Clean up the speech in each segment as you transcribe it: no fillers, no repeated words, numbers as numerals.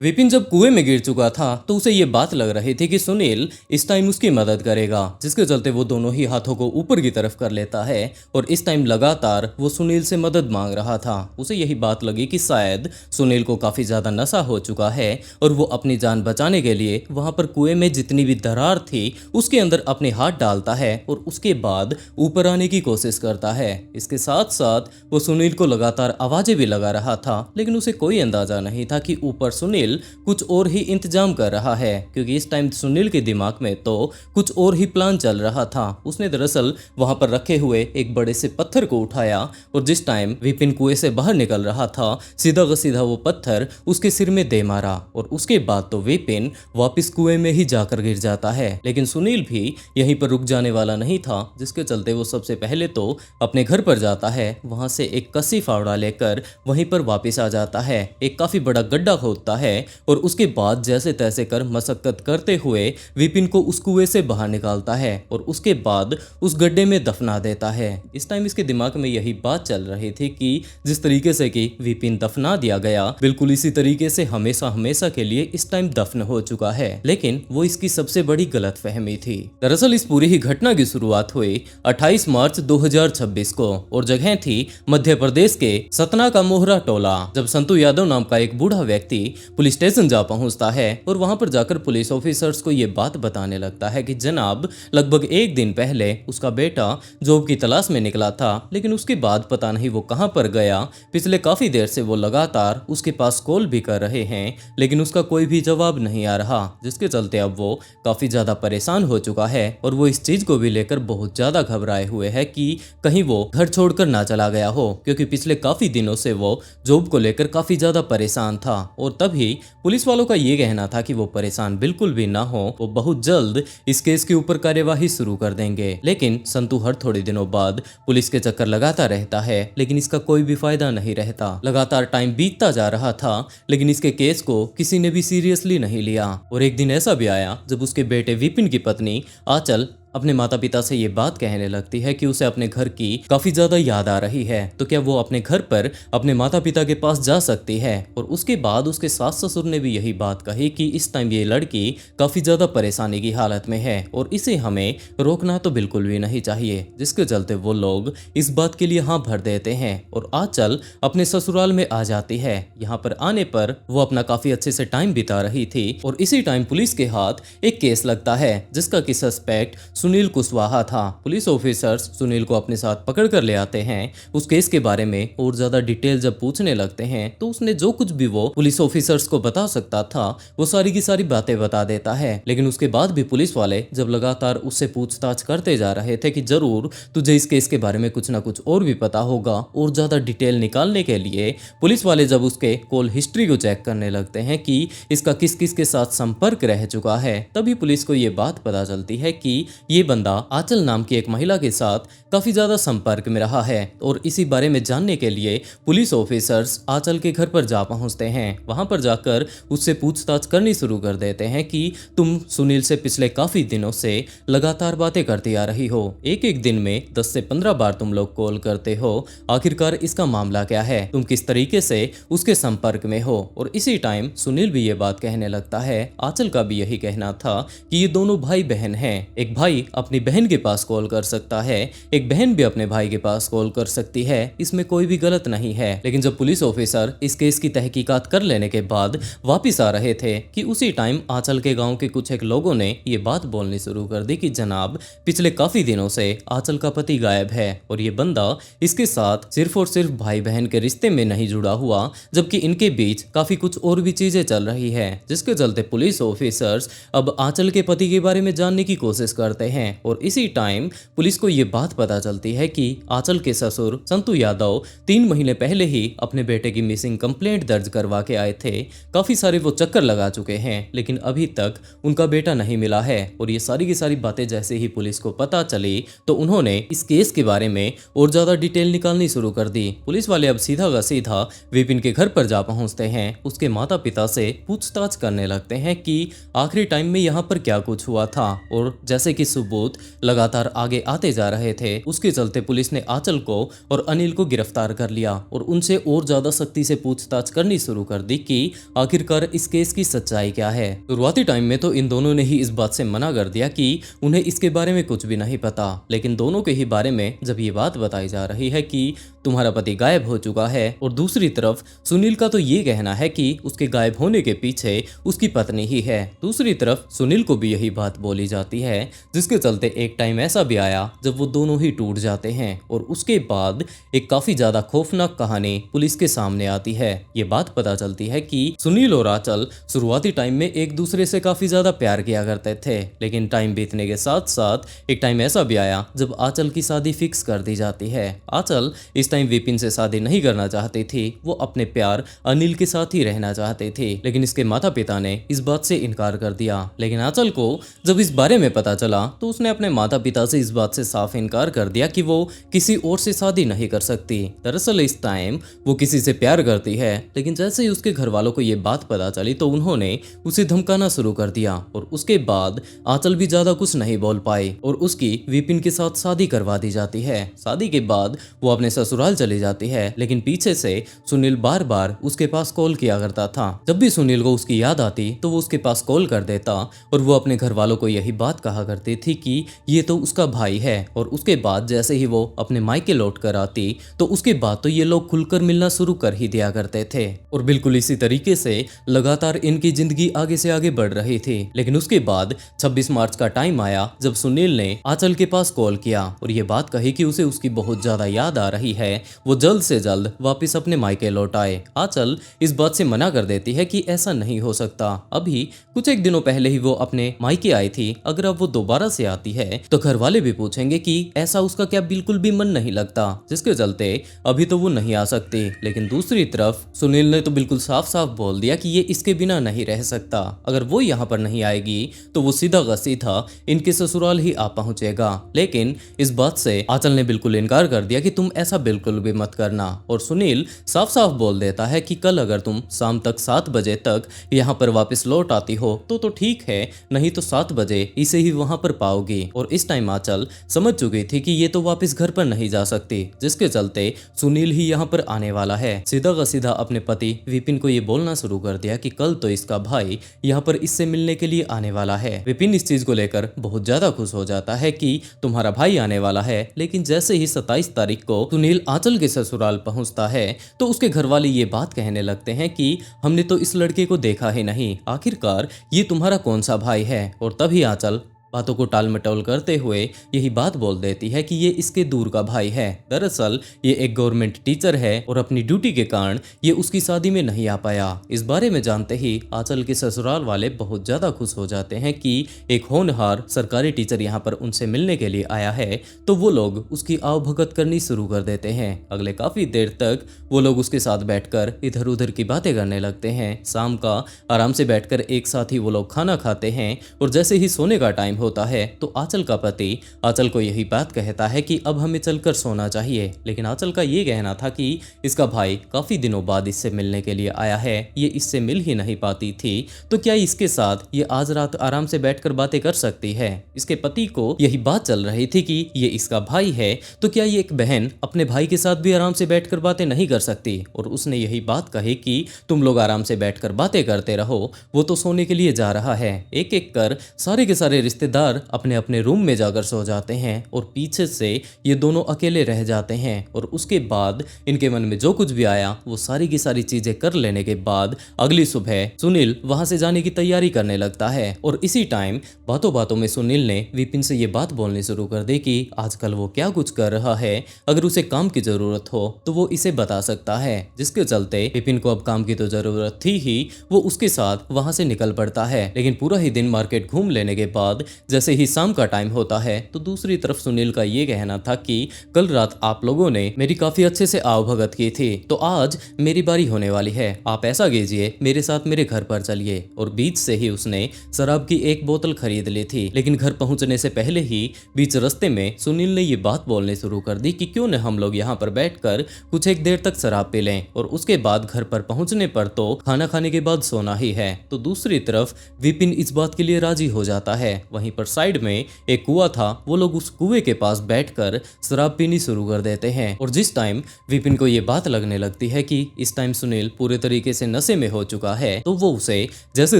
विपिन जब कुएं में गिर चुका था तो उसे ये बात लग रही थी कि सुनील इस टाइम उसकी मदद करेगा, जिसके चलते वो दोनों ही हाथों को ऊपर की तरफ कर लेता है और इस टाइम लगातार वो सुनील से मदद मांग रहा था। उसे यही बात लगी कि शायद सुनील को काफी ज्यादा नशा हो चुका है और वो अपनी जान बचाने के लिए वहां पर कुएं में जितनी भी दरार थी उसके अंदर अपने हाथ डालता है और उसके बाद ऊपर आने की कोशिश करता है। इसके साथ साथ वो सुनील को लगातार आवाजें भी लगा रहा था, लेकिन उसे कोई अंदाजा नहीं था कि ऊपर सुनील कुछ और ही इंतजाम कर रहा है, क्योंकि इस टाइम सुनील के दिमाग में तो कुछ और ही प्लान चल रहा था। उसने दरअसल वहां पर रखे हुए एक बड़े से पत्थर को उठाया और जिस टाइम विपिन कुएं से बाहर निकल रहा था सीधा का सीधा वो पत्थर उसके सिर में दे मारा और उसके बाद तो विपिन वापस कुएं में ही जाकर गिर जाता है। लेकिन सुनील भी यहीं पर रुक जाने वाला नहीं था, जिसके चलते वो सबसे पहले तो अपने घर पर जाता है, वहां से एक कसी फावड़ा लेकर वहीं पर वापस आ जाता है, एक काफी बड़ा गड्ढा खोदता है और उसके बाद जैसे तैसे कर मशक्कत करते हुए विपिन को उस कुएं से बाहर निकालता है और उसके बाद उस गड्ढे में दफना देता है। इस टाइम इसके दिमाग में यही बात चल रही थी कि जिस तरीके से कि विपिन दफना दिया गया बिल्कुल इसी तरीके से हमेशा हमेशा के लिए इस टाइम दफन हो चुका है, लेकिन वो इसकी सबसे बड़ी गलतफहमी थी। दरअसल इस पूरी ही घटना की शुरुआत हुई 28 मार्च 2026 को और जगह थी मध्य प्रदेश के सतना का मोहरा टोला। जब संतू यादव नाम का एक बूढ़ा व्यक्ति पुलिस स्टेशन जा पहुंचता है और वहां पर जाकर पुलिस ऑफिसर्स को ये बात बताने लगता है कि जनाब लगभग एक दिन पहले उसका बेटा जॉब की तलाश में निकला था, लेकिन उसके बाद पता नहीं वो कहां पर गया। पिछले काफी देर से वो लगातार उसके पास कॉल भी कर रहे हैं, लेकिन उसका कोई भी जवाब नहीं आ रहा, जिसके चलते अब वो काफी ज्यादा परेशान हो चुका है और वो इस चीज को भी लेकर बहुत ज्यादा घबराए हुए है कि कहीं वो घर छोड़कर ना चला गया हो, क्योंकि पिछले काफी दिनों से वो जॉब को लेकर काफी ज्यादा परेशान था। और तभी पुलिस वालों का ये कहना था कि वो परेशान बिल्कुल भी ना हो, वो बहुत जल्द इस केस के ऊपर कार्यवाही शुरू कर देंगे। लेकिन संतू हर थोड़े दिनों बाद पुलिस के चक्कर लगाता रहता है, लेकिन इसका कोई भी फायदा नहीं रहता। लगातार टाइम बीतता जा रहा था, लेकिन इसके केस को किसी ने भी सीरियसली नहीं लिया। और एक दिन ऐसा भी आया जब उसके बेटे विपिन की पत्नी आंचल अपने माता पिता से ये बात कहने लगती है कि उसे अपने घर की काफी ज्यादा याद आ रही है, तो क्या वो अपने घर पर अपने माता पिता के पास जा सकती है। और उसके बाद उसके सास ससुर ने भी यही बात कही कि इस टाइम ये लड़की काफी ज्यादा परेशानी की हालत में है और इसे हमें रोकना तो बिल्कुल भी नहीं चाहिए, जिसके चलते वो लोग इस बात के लिए हाँ भर देते हैं और आंचल अपने ससुराल में आ जाती है। यहाँ पर आने पर वो अपना काफी अच्छे से टाइम बिता रही थी और इसी टाइम पुलिस के हाथ एक केस लगता है जिसका कि सस्पेक्ट सुनील कुशवाहा था। पुलिस ऑफिसर्स सुनील को अपने साथ पकड़ कर ले आते हैं। उस केस के बारे में और ज्यादा डिटेल जब पूछने लगते हैं तो उसने जो कुछ भी वो पुलिस ऑफिसर्स को बता सकता था वो सारी की सारी बातें बता देता है। लेकिन उसके बाद भी पुलिस वाले जब लगातार उससे पूछताछ करते जा रहे थे कि जरूर तुझे इस केस के बारे में कुछ ना कुछ और भी पता होगा, और ज्यादा डिटेल निकालने के लिए पुलिस वाले जब उसके कॉल हिस्ट्री को चेक करने लगते हैं कि इसका किस किस के साथ संपर्क रह चुका है, तभी पुलिस को ये बात पता चलती है कि ये बंदा आंचल नाम की एक महिला के साथ काफी ज्यादा संपर्क में रहा है। और इसी बारे में जानने के लिए पुलिस ऑफिसर्स आंचल के घर पर जा पहुंचते हैं। वहां पर जाकर उससे पूछताछ करनी शुरू कर देते हैं कि तुम सुनील से पिछले काफी दिनों से लगातार बातें करती आ रही हो, एक एक दिन में 10 से 15 बार तुम लोग कॉल करते हो, आखिरकार इसका मामला क्या है, तुम किस तरीके से उसके संपर्क में हो। और इसी टाइम सुनील भी ये बात कहने लगता है। आंचल का भी यही कहना था कि ये दोनों भाई बहन हैं, एक भाई अपनी बहन के पास कॉल कर सकता है, एक बहन भी अपने भाई के पास कॉल कर सकती है, इसमें कोई भी गलत नहीं है। लेकिन जब पुलिस ऑफिसर इस केस की तहकीकात कर लेने के बाद वापिस आ रहे थे कि उसी टाइम आंचल के गांव के कुछ एक लोगों ने ये बात बोलनी शुरू कर दी कि जनाब पिछले काफी दिनों से आंचल का पति गायब है और ये बंदा इसके साथ सिर्फ और सिर्फ भाई बहन के रिश्ते में नहीं जुड़ा हुआ, जबकि इनके बीच काफी कुछ और भी चीजें चल रही है। जिसके चलते पुलिस ऑफिसर्स अब आंचल के पति के बारे में जानने की कोशिश करते हैं और इसी टाइम पुलिस को यह बात पता चलती है कि आंचल के ससुर संतू यादव 3 महीने पहले ही अपने बेटे की मिसिंग कंप्लेंट दर्ज करवा के आए थे। काफी सारे वो चक्कर लगा चुके हैं, लेकिन अभी तक उनका बेटा नहीं मिला है। और ये सारी की सारी बातें जैसे ही पुलिस को पता चली तो उन्होंने इस केस के बारे में और ज्यादा डिटेल निकालनी शुरू कर दी। पुलिस वाले अब सीधा का सीधा विपिन के घर पर जा पहुंचते हैं, उसके माता पिता से पूछताछ करने लगते हैं कि आखिरी टाइम में यहाँ पर क्या कुछ हुआ था। और जैसे कि सबूत लगातार आगे आते जा रहे थे, उसके चलते पुलिस ने आंचल को और अनिल को गिरफ्तार कर लिया और उनसे और ज्यादा सख्ती से पूछताछ करनी शुरू कर दी कि आखिरकार इस केस की सच्चाई क्या है। शुरुआती टाइम में तो इन दोनों ने ही इस बात से मना कर दिया कि उन्हें इसके बारे में कुछ भी नहीं पता, लेकिन दोनों के ही बारे में जब ये बात बताई जा रही है कि तुम्हारा पति गायब हो चुका है, और दूसरी तरफ सुनील का तो ये कहना है कि उसके गायब होने के पीछे उसकी पत्नी ही है, दूसरी तरफ सुनील को भी यही बात बोली जाती है, जिसके चलते एक टाइम ऐसा भी आया जब वो दोनों ही टूट जाते हैं और उसके बाद एक काफी ज्यादा खौफनाक कहानी पुलिस के सामने आती है। ये बात पता चलती है कि सुनील और आंचल शुरुआती टाइम में एक दूसरे से काफी ज्यादा प्यार किया करते थे, लेकिन टाइम बीतने के साथ साथ एक टाइम ऐसा भी आया जब आंचल की शादी फिक्स कर दी जाती है। आंचल इस टाइम विपिन से शादी नहीं करना चाहती थी, वो अपने प्यार अनिल के साथ ही रहना चाहते थे, लेकिन इसके माता पिता ने इस बात से इनकार कर दिया। लेकिन आंचल को जब इस बारे में पता चला तो उसने अपने माता पिता से इस बात से साफ इनकार कर दिया कि वो किसी और से शादी नहीं कर सकती। दरअसल इस टाइम वो किसी से प्यार करती है, लेकिन जैसे ही उसके घर वालों को ये बात पता चली तो उन्होंने उसे धमकाना शुरू कर दिया और उसके बाद आंचल भी ज्यादा कुछ नहीं बोल पाई और उसकी विपिन के साथ शादी करवा दी जाती है। शादी के बाद वो अपने ससुराल चली जाती है, लेकिन पीछे से सुनील बार बार उसके पास कॉल किया करता था। जब भी सुनील को उसकी याद आती तो वो उसके पास कॉल कर देता और वो अपने घर वालों को यही बात कहा करती थी कि ये तो उसका भाई है। और उसके बाद जैसे ही वो अपने मायके लौट कर आती तो उसके बाद तो ये लोग खुलकर मिलना शुरू कर ही दिया करते थे और बिल्कुल इसी तरीके से लगातार इनकी जिंदगी आगे से आगे बढ़ रही थी। लेकिन उसके बाद 26 मार्च का टाइम आया जब सुनील ने आंचल के पास कॉल किया और ये बात कही कि उसे उसकी बहुत ज्यादा याद आ रही है, वो जल्द से जल्द वापस अपने मायके लौट आए। आंचल इस बात से मना कर देती है कि ऐसा नहीं हो सकता, अभी कुछ एक दिनों पहले ही वो अपने मायके आई थी, अगर अब वो दोबारा से आती है तो घर वाले भी पूछेंगे कि ऐसा उसका क्या बिल्कुल भी मन नहीं लगता, जिसके चलते अभी तो वो नहीं आ सकती। लेकिन दूसरी तरफ सुनील ने तो बिल्कुल साफ साफ बोल दिया कि ये इसके बिना नहीं रह सकता, अगर वो यहाँ पर नहीं आएगी तो वो सीधा का सीधा इनके ससुराल ही आ पहुंचेगा। लेकिन इस बात से आंचल ने बिल्कुल इनकार कर दिया कि तुम ऐसा बिल्कुल भी मत करना और सुनील साफ साफ बोल देता है कि कल अगर तुम शाम तक 7 बजे तक यहाँ पर वापस लौट आती हो तो ठीक है, नहीं तो 7 बजे इसे ही वहां पर पाओगी। और इस टाइम आंचल समझ चुकी थी कि ये तो वापस घर पर नहीं जा सकती, जिसके चलते सुनील ही यहाँ पर आने वाला है। सीधा का सीधा अपने पति विपिन को ये बोलना शुरू कर दिया कि कल तो इसका भाई यहाँ पर इससे मिलने के लिए आने वाला है। विपिन इस चीज को लेकर बहुत ज्यादा खुश हो जाता है कि तुम्हारा भाई आने वाला है, लेकिन जैसे ही 27 तारीख को सुनील आंचल के ससुराल पहुंचता है तो उसके घर वाले ये बात कहने लगते हैं कि हमने तो इस लड़के को देखा ही नहीं, आखिरकार ये तुम्हारा कौन सा भाई है। और तभी आंचल बातों को टाल मटोल करते हुए यही बात बोल देती है कि ये इसके दूर का भाई है। दरअसल ये एक गवर्नमेंट टीचर है और अपनी ड्यूटी के कारण ये उसकी शादी में नहीं आ पाया। इस बारे में जानते ही आंचल के ससुराल वाले बहुत ज्यादा खुश हो जाते हैं कि एक होनहार सरकारी टीचर यहाँ पर उनसे मिलने के लिए आया है, तो वो लोग उसकी आवभगत करनी शुरू कर देते हैं। अगले काफी देर तक वो लोग उसके साथ बैठकर इधर उधर की बातें करने लगते हैं। शाम का आराम से बैठकर एक साथ ही वो लोग खाना खाते हैं और जैसे ही सोने का टाइम होता है तो आंचल का पति आंचल को यही बात कहता है कि अब हमें चलकर सोना चाहिए। लेकिन आंचल का ये कहना था कि इसका भाई काफी दिनों बाद इससे मिलने के लिए आया है, ये इससे मिल ही नहीं पाती थी, तो क्या इसके साथ ये आज रात आराम से बैठकर बातें कर सकती है। इसके पति को यही बात चल रही थी कि ये इसका भाई है, तो क्या ये एक बहन अपने भाई के साथ भी आराम से बैठकर बातें नहीं कर सकती। और उसने यही बात कही कि तुम लोग आराम से बैठकर बातें करते रहो, वो तो सोने के लिए जा रहा है। एक एक कर सारे के सारे रिश्तेदार अपने अपने रूम में जाकर सो जाते हैं और पीछे से ये दोनों अकेले रह जाते हैं। और उसके बाद इनके मन में जो कुछ भी आया वो सारी की सारी चीजें कर लेने के बाद अगली सुबह सुनील वहां से जाने की तैयारी करने लगता है। और इसी टाइम बातों बातों में सुनील ने विपिन से ये बात बोलनी शुरू कर दी कि आजकल वो क्या कुछ कर रहा है, अगर उसे काम की जरूरत हो तो वो इसे बता सकता है। जिसके चलते विपिन को अब काम की तो जरूरत थी ही, वो उसके साथ वहां से निकल पड़ता है। लेकिन पूरा ही दिन मार्केट घूम लेने के बाद जैसे ही शाम का टाइम होता है तो दूसरी तरफ सुनील का ये कहना था कि कल रात आप लोगों ने मेरी काफी अच्छे से आवभगत की थी, तो आज मेरी बारी होने वाली है, आप ऐसा कीजिए मेरे साथ मेरे घर पर चलिए। और बीच से ही उसने शराब की एक बोतल खरीद ली थी। लेकिन घर पहुंचने से पहले ही बीच रास्ते में सुनील ने ये बात बोलने शुरू कर दी कि क्यों न हम लोग यहाँ पर बैठकर कुछ एक देर तक शराब पी लें और उसके बाद घर पर पहुंचने पर तो खाना खाने के बाद सोना ही है। तो दूसरी तरफ विपिन इस बात के लिए राजी हो जाता है। वहीं वहीं पर साइड में एक कुआं था, वो लोग उस कुएं के पास बैठकर शराब पीनी शुरू कर देते हैं। और जिस टाइम विपिन को ये बात लगने लगती है कि इस टाइम सुनील पूरे तरीके से नशे में हो चुका है, तो वो उसे जैसे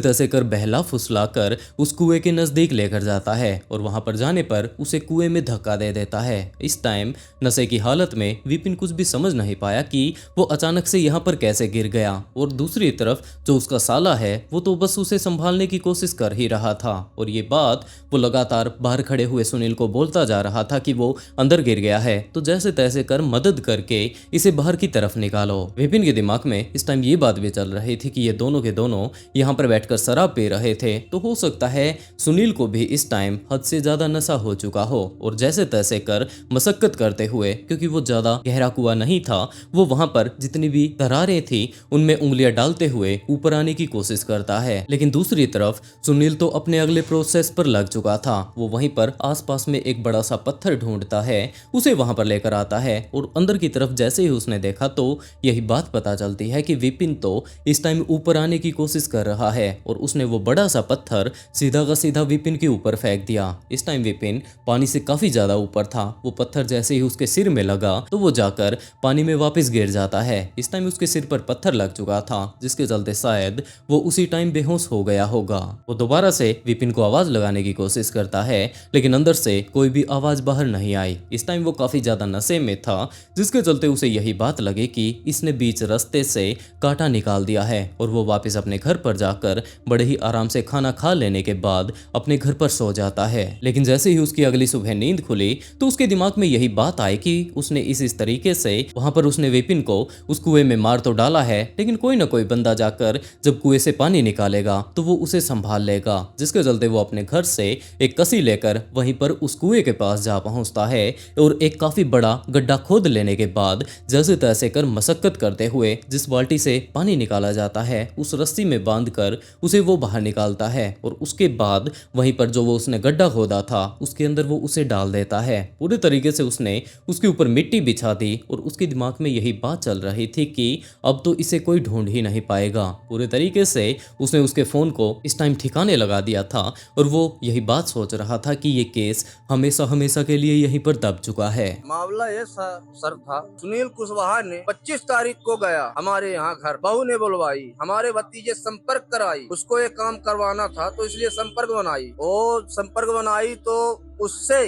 तैसे कर बहला फुसला कर उस कुएं के नजदीक लेकर जाता है और वहां पर जाने पर उसे कुएं में धक्का दे देता है। इस टाइम नशे की हालत में विपिन कुछ भी समझ नहीं पाया कि वो अचानक से यहाँ पर कैसे गिर गया। और दूसरी तरफ जो उसका साला है वो तो बस उसे संभालने की कोशिश कर ही रहा था और ये बात वो लगातार बाहर खड़े हुए सुनील को बोलता जा रहा था कि वो अंदर गिर गया है, तो जैसे तैसे कर मदद करके इसे बाहर की तरफ निकालो। विपिन के दिमाग में इस टाइम ये बात भी चल रही थी कि ये दोनों के दोनों यहाँ पर बैठकर शराब पी रहे थे, तो हो सकता है सुनील को भी इस टाइम हद से ज्यादा नशा हो चुका हो। और जैसे तैसे कर मशक्कत करते हुए, क्योंकि वो ज्यादा गहरा कुआं नहीं था, वो वहां पर जितनी भी दरारें थी उनमें उंगलियां डालते हुए ऊपर आने की कोशिश करता है। लेकिन दूसरी तरफ सुनील तो अपने अगले प्रोसेस पर लग चुका था। वो वहीं पर आसपास में एक बड़ा सा पत्थर ढूंढता है, उसे वहां पर लेकर आता है और अंदर की तरफ जैसे ही उसने देखा तो यही बात पता चलती है कि विपिन तो इस टाइम ऊपर आने की कोशिश कर रहा है और उसने वो बड़ा सा पत्थर सीधा का सीधा विपिन के ऊपर फेंक दिया। इस टाइम विपिन पानी से काफी ज्यादा ऊपर था। वो पत्थर जैसे ही उसके सिर में लगा तो वो जाकर पानी में वापस गिर जाता है। इस टाइम उसके सिर पर पत्थर लग चुका था, जिसके चलते शायद वो उसी टाइम बेहोश हो गया होगा। वो दोबारा से विपिन को आवाज लगाने की कोशिश करता है, लेकिन अंदर से कोई भी आवाज बाहर नहीं आई। इस टाइम वो काफी ज्यादा नशे में था, जिसके चलते उसे यही बात लगी कि इसने बीच रास्ते से कांटा निकाल दिया है और वो वापस अपने घर पर जाकर बड़े ही आराम से खाना खा लेने के बाद अपने घर पर सो जाता है। लेकिन जैसे ही उसकी अगली सुबह नींद खुली तो उसके दिमाग में यही बात आई कि उसने इस तरीके से वहां पर उसने विपिन को उस कुएं में मार तो डाला है, लेकिन कोई ना कोई बंदा जाकर जब कुएं से पानी निकालेगा तो वो उसे संभाल लेगा। जिसके चलते वो अपने घर से एक कसी लेकर वहीं पर उस कुएं के पास जा पहुंचता है और एक काफी बड़ा गड्ढा खोद लेने के बाद जैसे तैसे कर मशक्कत करते हुए जिस बाल्टी से पानी निकाला जाता है उस रस्सी में बांधकर उसे वो बाहर निकालता है और उसके बाद वहीं पर जो वो उसने गड्ढा खोदा था उसके अंदर वो उसे डाल देता है। पूरे तरीके से उसने उसके ऊपर मिट्टी बिछा दी और उसके दिमाग में यही बात चल रही थी कि अब तो इसे कोई ढूंढ ही नहीं पाएगा। पूरे तरीके से उसने उसके फोन को इस टाइम ठिकाने लगा दिया था और वो यही बात सोच रहा था कि ये केस हमेशा हमेशा के लिए यहीं पर दब चुका है। मामला ये सर था, सुनील कुशवाहा ने 25 तारीख को गया हमारे यहाँ घर, बहू ने बुलवाई, हमारे भतीजे संपर्क कराई, उसको ये काम करवाना था तो इसलिए संपर्क बनाई। और संपर्क बनाई तो उससे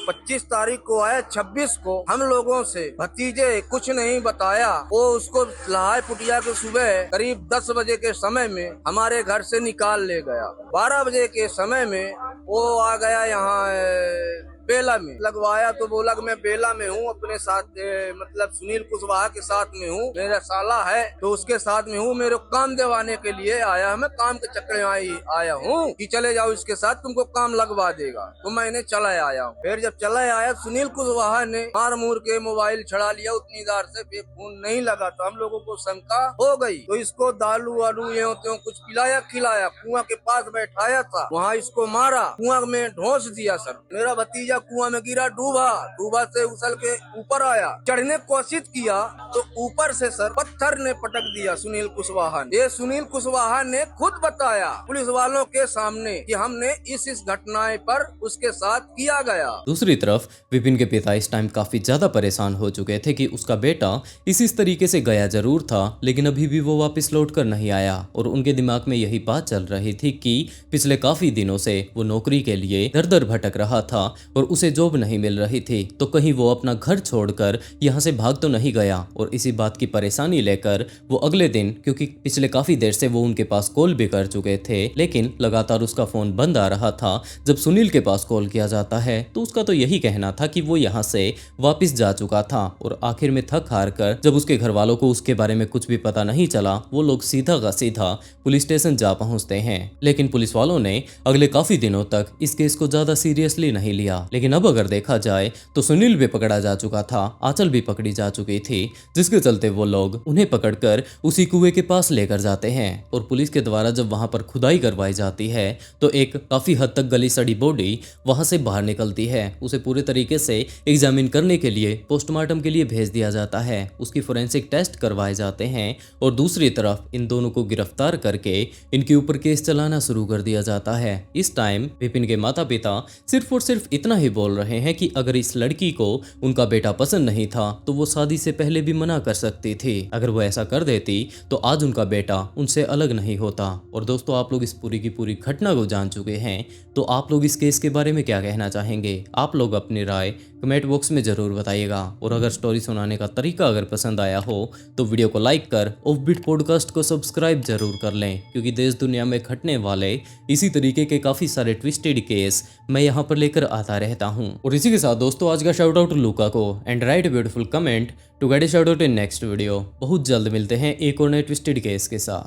25 तारीख को आया, 26 को हम लोगों से भतीजे कुछ नहीं बताया। वो उसको लहाय पुटिया के सुबह करीब 10 बजे के समय में हमारे घर से निकाल ले गया। 12 बजे के समय में वो आ गया यहाँ बेला में, लगवाया तो बोला कि मैं बेला में हूँ, अपने साथ मतलब सुनील कुशवाहा के साथ में हूँ, मेरा साला है तो उसके साथ में हूँ, मेरे काम दिलवाने के लिए आया, मैं काम के चक्कर में आया हूँ कि चले जाओ इसके साथ, तुमको काम लगवा देगा। तो मैंने चला आया हूँ। फिर जब चला आया सुनील कुशवाहा ने मार मूर के मोबाइल छड़ा लिया, उतनी देर से फोन नहीं लगा तो हम लोगों को शंका हो गई। तो इसको दालू वालू ये होते कुछ पिलाया खिलाया, कुआं के पास बैठाया था, वहाँ इसको मारा, कुआं में ढोस दिया। सर मेरा भतीजा कुआं में गिरा, डूबा से उछल के ऊपर आया, चढ़ने की कोशिश किया तो ऊपर से सर पत्थर ने पटक दिया सुनील कुशवाहा ने। ये सुनील कुशवाहा ने खुद बताया पुलिस वालों के सामने कि हमने इस घटनाएं पर उसके साथ किया गया। दूसरी तरफ विपिन के पिता इस टाइम काफी ज्यादा परेशान हो चुके थे कि उसका बेटा इस तरीके से गया जरूर था, लेकिन अभी भी वो वापस लौट कर नहीं आया। और उनके दिमाग में यही बात चल रही थी कि पिछले काफी दिनों से वो नौकरी के लिए दर दर भटक रहा था और उसे जॉब नहीं मिल रही थी, तो कहीं वो अपना घर छोड़कर यहाँ से भाग तो नहीं गया। और इसी बात की परेशानी लेकर वो अगले दिन, क्योंकि पिछले काफी देर से वो उनके पास कॉल भी कर चुके थे लेकिन लगातार उसका फोन बंद आ रहा था, जब सुनील के पास कॉल किया जाता है तो उसका तो यही कहना था कि वो यहाँ से वापस जा चुका था। और आखिर में थक हार कर जब उसके घर वालों को उसके बारे में कुछ भी पता नहीं चला, वो लोग सीधा का सीधा पुलिस स्टेशन जा पहुंचते हैं। लेकिन पुलिस वालों ने अगले काफी दिनों तक इस केस को ज्यादा सीरियसली नहीं लिया। लेकिन अब अगर देखा जाए तो सुनील भी पकड़ा जा चुका था, आंचल भी पकड़ी जा चुकी थी, जिसके चलते वो लोग उन्हें पकड़कर उसी कुएं के पास लेकर जाते हैं। और पुलिस के द्वारा जब वहां पर खुदाई करवाई जाती है तो एक काफी हद तक गली सड़ी बॉडी वहां से बाहर निकलती है। उसे पूरे तरीके से एग्जामिन करने के लिए पोस्टमार्टम के लिए भेज दिया जाता है, उसकी फोरेंसिक टेस्ट करवाए जाते हैं और दूसरी तरफ इन दोनों को गिरफ्तार करके इनके ऊपर केस चलाना शुरू कर दिया जाता है। इस टाइम विपिन के माता पिता सिर्फ और सिर्फ इतना ही बोल रहे हैं कि अगर इस लड़की को उनका बेटा पसंद नहीं था तो वो शादी से पहले भी मना कर सकती थी। अगर वो ऐसा कर देती तो आज उनका बेटा उनसे अलग नहीं होता। और दोस्तों, आप लोग इस पूरी की पूरी घटना को जान चुके हैं, तो आप लोग इस केस के बारे में क्या कहना चाहेंगे? आप लोग अपनी राय कमेंट बॉक्स में जरूर बताइएगा। और अगर स्टोरी सुनाने का तरीका अगर पसंद आया हो तो वीडियो को लाइक कर ऑफबीट पॉडकास्ट को सब्सक्राइब जरूर कर लें, क्योंकि देश दुनिया में घटने वाले इसी तरीके के काफी सारे ट्विस्टेड केस मैं यहाँ पर लेकर आता रहता हूँ। और इसी के साथ दोस्तों, आज का शाउट आउट लूका को and write beautiful comment to get a shout out in next video. बहुत जल्द मिलते हैं एक और नए ट्विस्टेड केस के साथ।